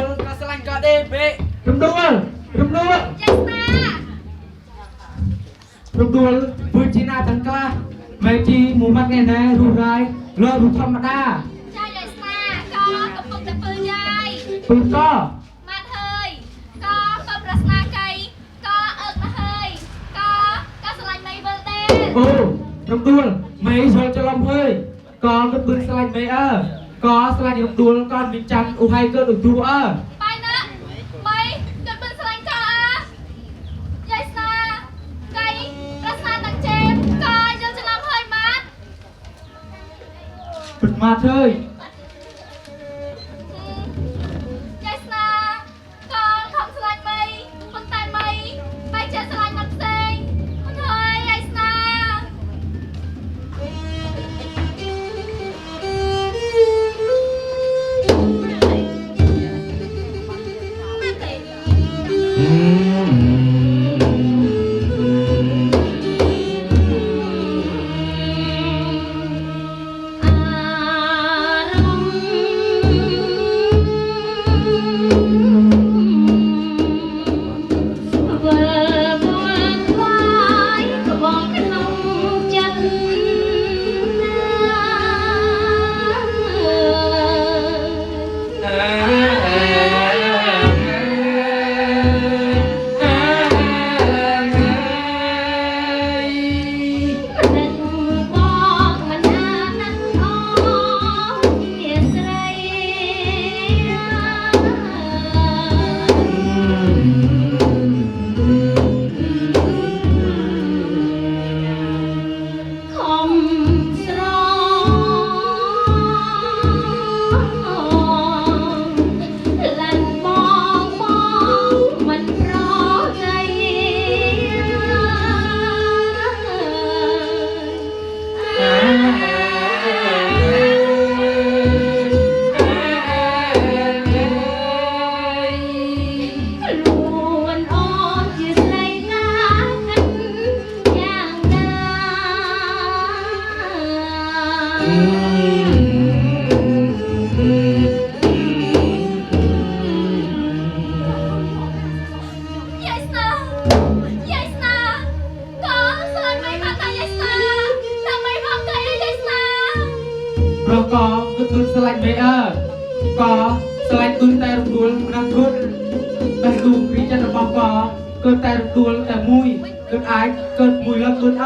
đuôi có sẽ lành có đê bệ rung đuôi rung đuôi vui chi na thằng ca mày chi mù mắt nghe nè rù rai lo rù thăm mà đa phương co mặt hơi có prasna cây có ớt hơi có sẽ lành mây vơ tên ô rung đuôi mày rồi cho lòng hơi có cái bưng sẽ lành mày có sẽ lành rung đuôi con mình chăn u hay cơ được đuôi bài nè mày cần bưng sẽ lành cho dây xa cây prasna tặng chém có dâu cho lòng hơi mát bật mặt hơi dây xa con không sẽ lành mây con tay mây mây chơi sẽ lành mặt xanh con hơi dây xa có cái bưng sẽ lành mày có sẽ lành cưng tay rung đuôi năng cốt tay rung rí chân bọc có cơn tay rung đuôi tay mùi cơn ái cơn mùi là cơn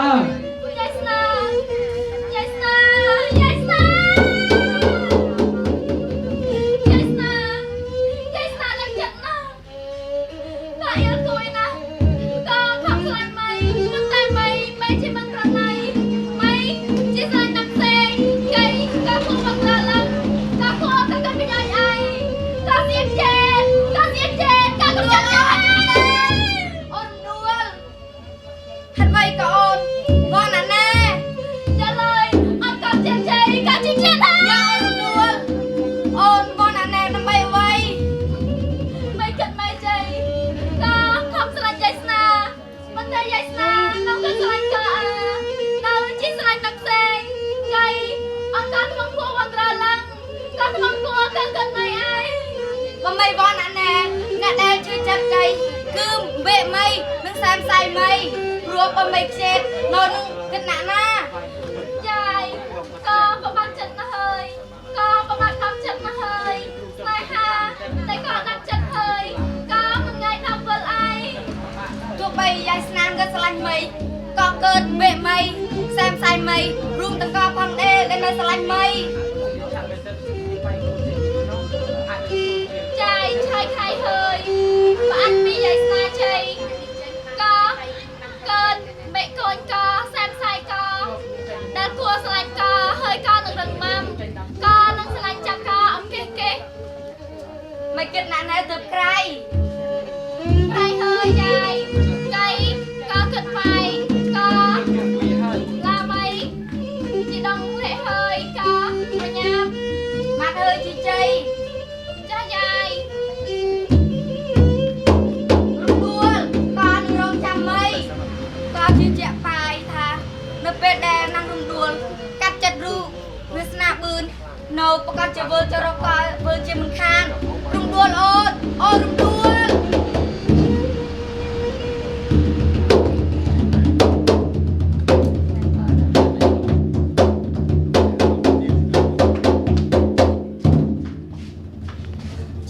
mây von anh nè nè đang chơi chặt cây cứ vệ mây nâng xem say mây rùa bầm mây chết nó nâng kết nạn na dài có băng chân nó hơi có băng thăm chân nó hơi mai ha tại có đặt chân hơi có một ngày thăm vợ ai thuộc bầy dài snan gần lanh mây có cơn vệ mây xem say mây rùm từng co con đê lên nơi lanh mây trai khai hơi và anh bị dậy xa chơi có cơn mẹ con có xem sai có đã cua sành có hơi con được rừng mâm có nâng sành chặt có ống kê kê mày kết nạn này từ cray hơi dài cây có cực mày có là mày chị đông hệ hơi có mà nhám mặt hơi chị chơi dài nô con chơi vơi cho nó coi vơi chơi mình khan rung đuôi ôn អូរំដួល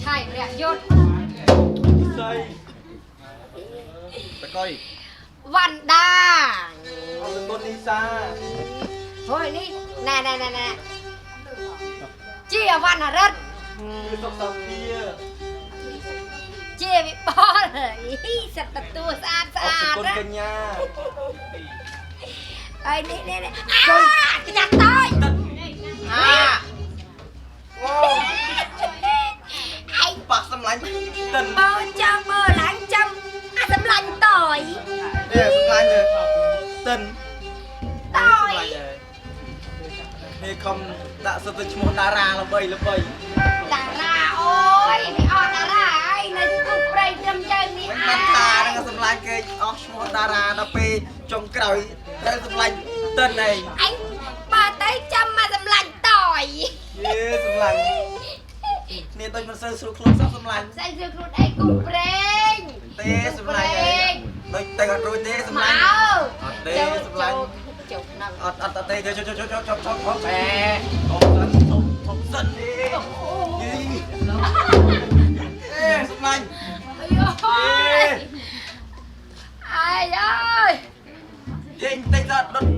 ឆៃរយយុទ្ធ ស្អីតកុយ វណ្ណដា អត់គុណនីសា ហួយនេះណែជាវណ្ណរិទ្ធ គឺសុខសភា ជាវិបលសិតទទួលស្អាត អត់គុណកញ្ញា ហើយនេះអាចាស់តូចអា អូឯងបាក់សម្លាញ់តិន បើចាំមើលឡើងចាំអាសម្លាញ់តូច សម្លាញ់តិន តូច នេះខំដាក់សិតទៅឈ្មោះតារាល្បី តារាអូយនេះអត់តារាហើយនៅគុកព្រៃត្រឹមយើងនេះ មិនបានថានឹងសម្លាញ់គេអស់ឈ្មោះតារាដល់ពេលចុងក្រោយត្រូវសម្លាញ់តិនឯង អញបើទៅចាំមកសម្លាញ់តូច យេសម្លាញ់គ្នាដូចមិនសូវស្រួលខ្លួនសោះសម្លាញ់ ស្អីគឺខ្លួនអីគុកព្រៃ ទេសម្លាញ់ដូចតែអត់រួចទេសម្លាញ់អត់ទេសម្លាញ់ ជុកហ្នឹង អត់ទេចុះបែអត់សិនទេសម្លាញ់ អាយអាយអើយ យើងតិច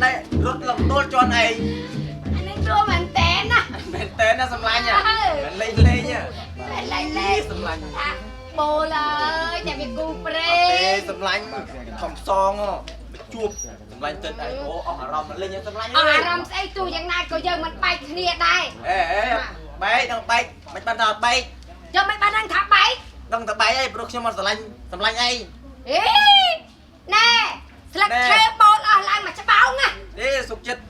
ទៅរត់លំដួលជន់ឯង អានេះទួមែនតើណា មែនតើណាសម្លាញ់មិនលេងហ៎ លេង សម្លាញ់ បូលអើយតែវាគូព្រេ ទេសម្លាញ់ខំផ្សងជួបសម្លាញ់ទឹកឯងអូអស់អារម្មណ៍មិនលេងសម្លាញ់ អស់អារម្មណ៍ស្អីទូយ៉ាងណាក៏យើងមិនបែកគ្នាដែរ អេបែកនឹងបែកមិនបានថាបែក យើងមិនបានដឹងថាបែក ដឹងតែបែកអីព្រោះខ្ញុំមកសម្លាញ់ឯង អេណែស្លឹកឈើបូលអស់ឡើងមកច្បោងណា ទេសុកចិត្ត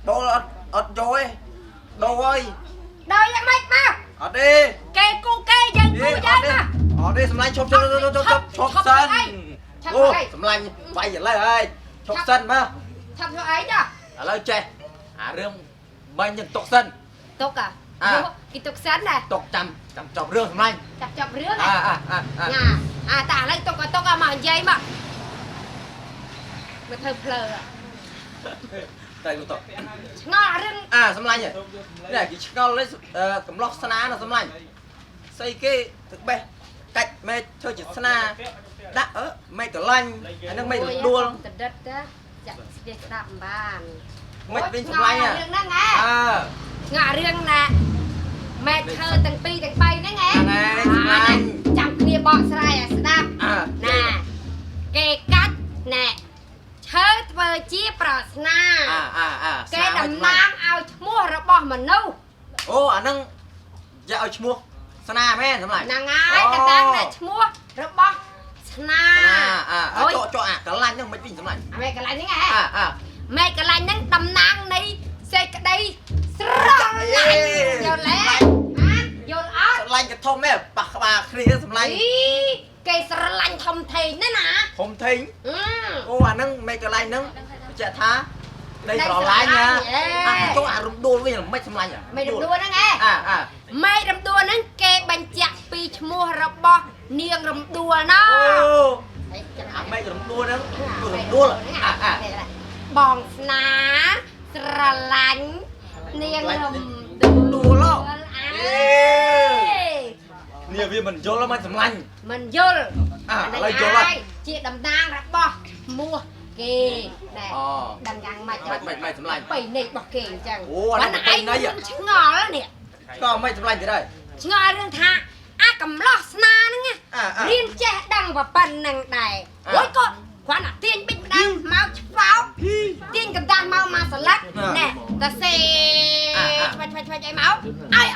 បូលអត់យកទេដូរហើយ ដល់យ៉ាងម៉េចមក អត់ទេ គេគូគេយើងគូយើងណា អត់ទេសម្លាញ់ឈប់សិនអូសម្លាញ់វាយឥឡូវហើយឈប់សិនមក ឆាប់យកអីចា ឥឡូវចេះអារឿងបាញ់នឹងតុកសិន ទុកគេទុកសិនណា តុកចាំចប់រឿងសម្លាញ់ ចាប់រឿង អា ណាតាឥឡូវទុកមកនិយាយមកធ្វើភ្លើ តែទៅ ឆ្ងល់រឿង សម្លាញ់នេះគេឆ្ងល់លេកំឡោះស្នាណាសម្លាញ់ស្អីគេទឹកបេះកាច់មេធ្វើជាស្នាដាក់មេកលាញ់អានឹងមេដួល តដិតចាចាក់ស្ទះស្ដាប់បាន មិនវិញសម្លាញ់រឿងហ្នឹងហ៎ឆ្ងល់រឿងណាម៉ែធ្វើទាំងពីរទាំង3ហ្នឹងហ៎ចាំគ្នាបកស្រាយឲ្យស្ដាប់ណាគេកាច់ណែឈើធ្វើជាប្រស្នាគេតំណាងឲ្យឈ្មោះរបស់មនុស្ស អូអានឹងយកឲ្យឈ្មោះស្នាមែនសម្លាញ់ ហ្នឹងហើយតំណាងតែឈ្មោះរបស់ស្នា ចុះអាកលាញ់ហ្នឹងមិនវិញសម្លាញ់ ម៉ែកន្លែងហ្នឹងហ៎ម៉ែកន្លែងហ្នឹងតំណាងនៃសេចក្តីស្រឡាញ់យល់ទេយល់អត់ សម្លាញ់ក៏ធំដែរប៉ះក្បាលគ្នាសម្លាញ់ គេស្រឡាញ់ធំធេងណាណា ធំធេងអូអាហ្នឹងមេកលាញ់ហ្នឹងបញ្ជាក់ថាដីស្រឡាញ់ណាចុះអារំដួលវិញមិនសម្លាញ់ មេរំដួលហ្នឹងមេរំដួលហ្នឹងគេបញ្ជាក់ពីឈ្មោះរបស់នាងរំដួលណា អាមេរំដួលហ្នឹងរំដួល បងស្នាស្រឡាញ់នាងរំដួលនេះវាមិនយល់មិនសម្លាញ់ មិនយល់ ឥឡូវយល់ហើយ ជាតំណាងរបស់ឈ្មោះគេដែរដឹងយ៉ាងម៉េច មិនសម្លាញ់ បីនេះរបស់គេអញ្ចឹង អូអានេះបីនេះ ឆ្ងល់នេះ ក៏មិនសម្លាញ់ទៀតហើយ ឆ្ងល់រឿងថាអាកំឡោះស្នាហ្នឹងរៀនចេះដឹងប៉ុណ្ណឹងដែរអូយក៏គ្រាន់តែទាញបិចដើមមកឆ្វោកទាញកណ្ដាស់មកស្លឹកណែតាសេឆ្វាច់អីមកឲ្យ